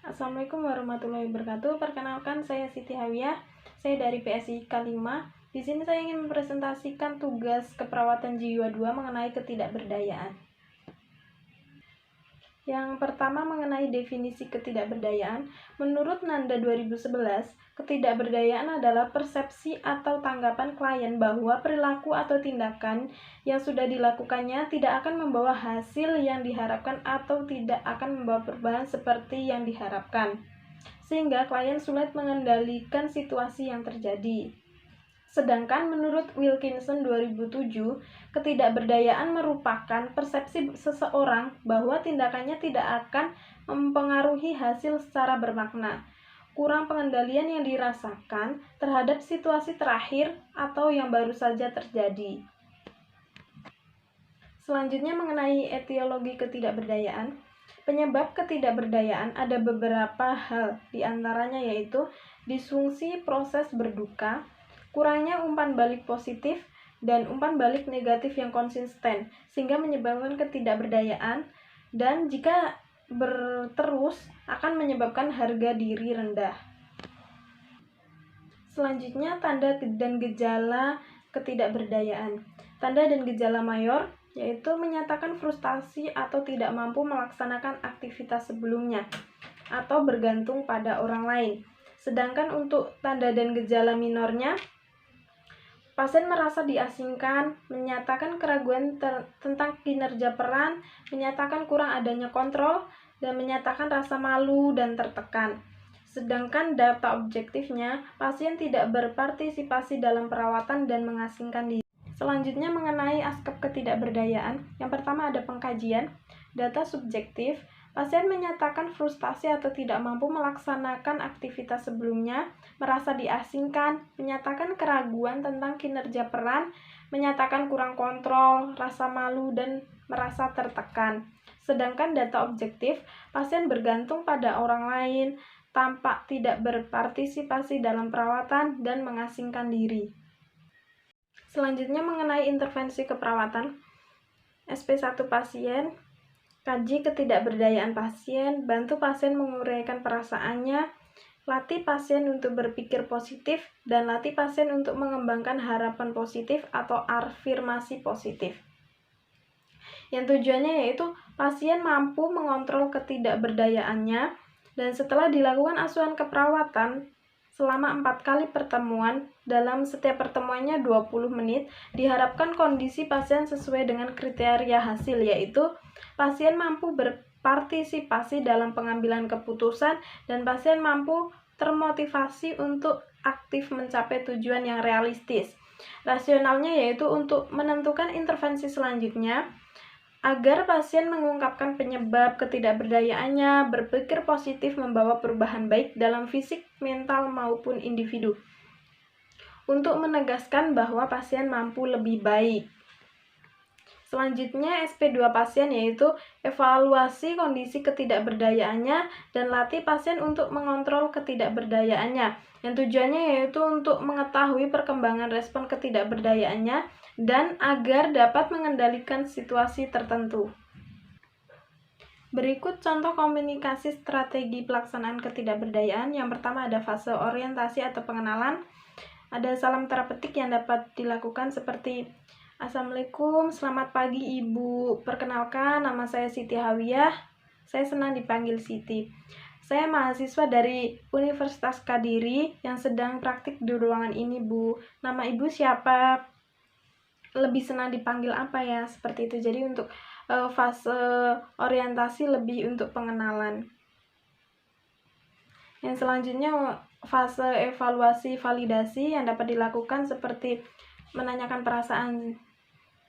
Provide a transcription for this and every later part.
Assalamualaikum warahmatullahi wabarakatuh. Perkenalkan, saya Siti Hawiyah. Saya dari PSI K5. Di sini saya ingin mempresentasikan tugas keperawatan jiwa 2 mengenai ketidakberdayaan. Yang pertama mengenai definisi ketidakberdayaan. Menurut Nanda 2011, ketidakberdayaan adalah persepsi atau tanggapan klien bahwa perilaku atau tindakan yang sudah dilakukannya tidak akan membawa hasil yang diharapkan atau tidak akan membawa perubahan seperti yang diharapkan, sehingga klien sulit mengendalikan situasi yang terjadi. Sedangkan menurut Wilkinson 2007, ketidakberdayaan merupakan persepsi seseorang bahwa tindakannya tidak akan mempengaruhi hasil secara bermakna, kurang pengendalian yang dirasakan terhadap situasi terakhir atau yang baru saja terjadi. Selanjutnya mengenai etiologi ketidakberdayaan. Penyebab ketidakberdayaan ada beberapa hal, diantaranya yaitu disfungsi proses berduka, kurangnya umpan balik positif, dan umpan balik negatif yang konsisten, sehingga menyebabkan ketidakberdayaan, dan jika berterus akan menyebabkan harga diri rendah. Selanjutnya, tanda dan gejala ketidakberdayaan. Tanda dan gejala mayor yaitu menyatakan frustasi atau tidak mampu melaksanakan aktivitas sebelumnya atau bergantung pada orang lain. Sedangkan untuk tanda dan gejala minornya, pasien merasa diasingkan, menyatakan keraguan tentang kinerja peran, menyatakan kurang adanya kontrol, dan menyatakan rasa malu dan tertekan. Sedangkan data objektifnya, pasien tidak berpartisipasi dalam perawatan dan mengasingkan diri. Selanjutnya mengenai aspek ketidakberdayaan, yang pertama ada pengkajian, data subjektif. Pasien menyatakan frustasi atau tidak mampu melaksanakan aktivitas sebelumnya, merasa diasingkan, menyatakan keraguan tentang kinerja peran, menyatakan kurang kontrol, rasa malu, dan merasa tertekan. Sedangkan data objektif, pasien bergantung pada orang lain, tampak tidak berpartisipasi dalam perawatan, dan mengasingkan diri. Selanjutnya mengenai intervensi keperawatan, SP1 pasien, kaji ketidakberdayaan pasien, bantu pasien menguraikan perasaannya, latih pasien untuk berpikir positif, dan latih pasien untuk mengembangkan harapan positif atau afirmasi positif. Yang tujuannya yaitu pasien mampu mengontrol ketidakberdayaannya, dan setelah dilakukan asuhan keperawatan selama 4 kali pertemuan, dalam setiap pertemuannya 20 menit, diharapkan kondisi pasien sesuai dengan kriteria hasil, yaitu pasien mampu berpartisipasi dalam pengambilan keputusan, dan pasien mampu termotivasi untuk aktif mencapai tujuan yang realistis. Rasionalnya yaitu untuk menentukan intervensi selanjutnya, agar pasien mengungkapkan penyebab ketidakberdayaannya, berpikir positif membawa perubahan baik dalam fisik, mental, maupun individu. Untuk menegaskan bahwa pasien mampu lebih baik. Selanjutnya SP2 pasien yaitu evaluasi kondisi ketidakberdayaannya dan latih pasien untuk mengontrol ketidakberdayaannya. Yang tujuannya yaitu untuk mengetahui perkembangan respon ketidakberdayaannya dan agar dapat mengendalikan situasi tertentu. Berikut contoh komunikasi strategi pelaksanaan ketidakberdayaan. Yang pertama ada fase orientasi atau pengenalan. Ada salam terapeutik yang dapat dilakukan seperti Assalamualaikum, selamat pagi Ibu. Perkenalkan, nama saya Siti Hawiyah. Saya senang dipanggil Siti. Saya mahasiswa dari Universitas Kadiri yang sedang praktik di ruangan ini, Bu. Nama Ibu siapa? Lebih senang dipanggil apa ya? Seperti itu. Jadi untuk fase orientasi lebih untuk pengenalan. Yang selanjutnya fase evaluasi validasi yang dapat dilakukan seperti menanyakan perasaan,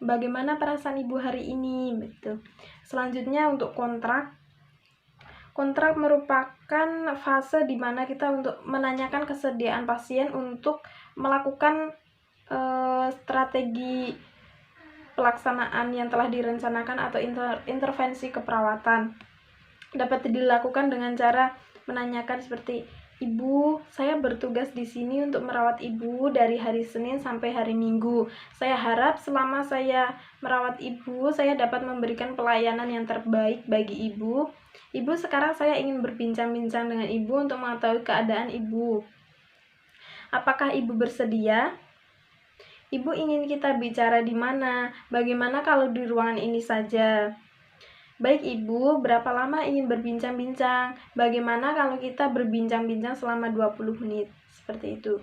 bagaimana perasaan Ibu hari ini, gitu. Selanjutnya untuk kontrak. Kontrak merupakan fase di mana kita untuk menanyakan kesediaan pasien untuk melakukan strategi pelaksanaan yang telah direncanakan atau intervensi keperawatan. Dapat dilakukan dengan cara menanyakan seperti, Ibu, saya bertugas di sini untuk merawat Ibu dari hari Senin sampai hari Minggu. Saya harap selama saya merawat Ibu, saya dapat memberikan pelayanan yang terbaik bagi Ibu. Ibu, sekarang saya ingin berbincang-bincang dengan Ibu untuk mengetahui keadaan Ibu. Apakah Ibu bersedia? Ibu ingin kita bicara di mana? Bagaimana kalau di ruangan ini saja? Baik Ibu, berapa lama ingin berbincang-bincang? Bagaimana kalau kita berbincang-bincang selama 20 menit? Seperti itu.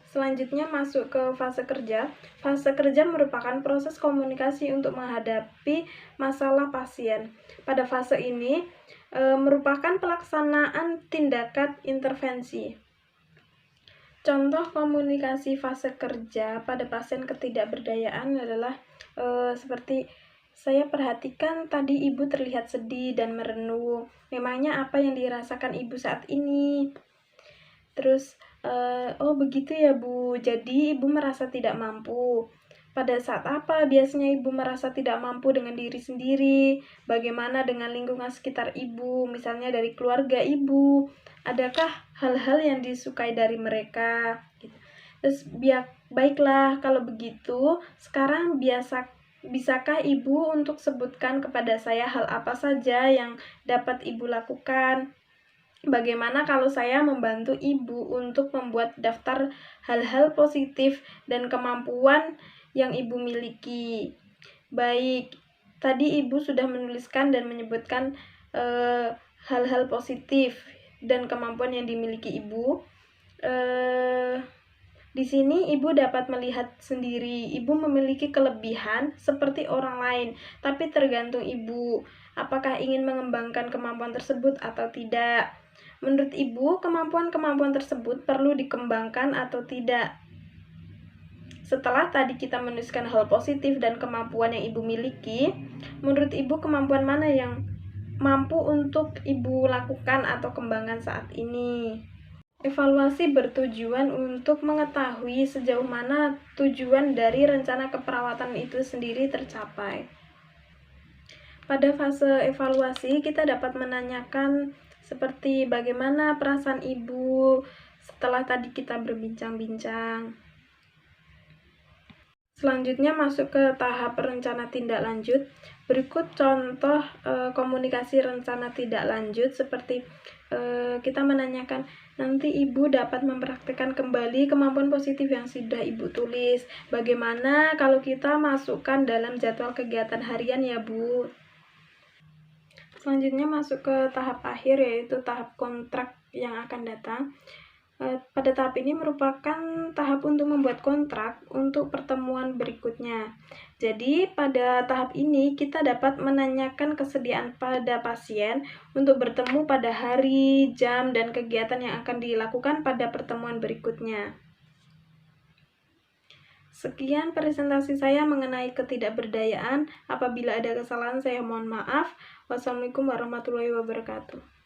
Selanjutnya masuk ke fase kerja. Fase kerja merupakan proses komunikasi untuk menghadapi masalah pasien. Pada fase ini merupakan pelaksanaan tindakan intervensi. Contoh komunikasi fase kerja pada pasien ketidakberdayaan adalah seperti saya perhatikan tadi Ibu terlihat sedih dan merenung. Memangnya apa yang dirasakan Ibu saat ini? Terus, oh begitu ya Bu, jadi Ibu merasa tidak mampu. Pada saat apa biasanya Ibu merasa tidak mampu dengan diri sendiri? Bagaimana dengan lingkungan sekitar Ibu, misalnya dari keluarga Ibu? Adakah hal-hal yang disukai dari mereka? Gitu. Terus baiklah kalau begitu, sekarang bisakah Ibu untuk sebutkan kepada saya hal apa saja yang dapat Ibu lakukan? Bagaimana kalau saya membantu Ibu untuk membuat daftar hal-hal positif dan kemampuan yang Ibu miliki? Baik, tadi Ibu sudah menuliskan dan menyebutkan hal-hal positif dan kemampuan yang dimiliki Ibu. Di sini Ibu dapat melihat sendiri, Ibu memiliki kelebihan seperti orang lain, tapi tergantung Ibu, apakah ingin mengembangkan kemampuan tersebut atau tidak. Menurut Ibu, kemampuan-kemampuan tersebut perlu dikembangkan atau tidak? Setelah tadi kita menuliskan hal positif dan kemampuan yang Ibu miliki, menurut Ibu kemampuan mana yang mampu untuk Ibu lakukan atau kembangkan saat ini? Evaluasi bertujuan untuk mengetahui sejauh mana tujuan dari rencana keperawatan itu sendiri tercapai. Pada fase evaluasi, kita dapat menanyakan seperti bagaimana perasaan Ibu setelah tadi kita berbincang-bincang. Selanjutnya masuk ke tahap rencana tindak lanjut. Berikut contoh komunikasi rencana tindak lanjut seperti kita menanyakan, nanti Ibu dapat mempraktikkan kembali kemampuan positif yang sudah Ibu tulis. Bagaimana kalau kita masukkan dalam jadwal kegiatan harian ya Bu? Selanjutnya masuk ke tahap akhir, yaitu tahap kontrak yang akan datang. Pada tahap ini merupakan tahap untuk membuat kontrak untuk pertemuan berikutnya. Jadi, pada tahap ini kita dapat menanyakan kesediaan pada pasien untuk bertemu pada hari, jam, dan kegiatan yang akan dilakukan pada pertemuan berikutnya. Sekian presentasi saya mengenai ketidakberdayaan. Apabila ada kesalahan, saya mohon maaf. Wassalamualaikum warahmatullahi wabarakatuh.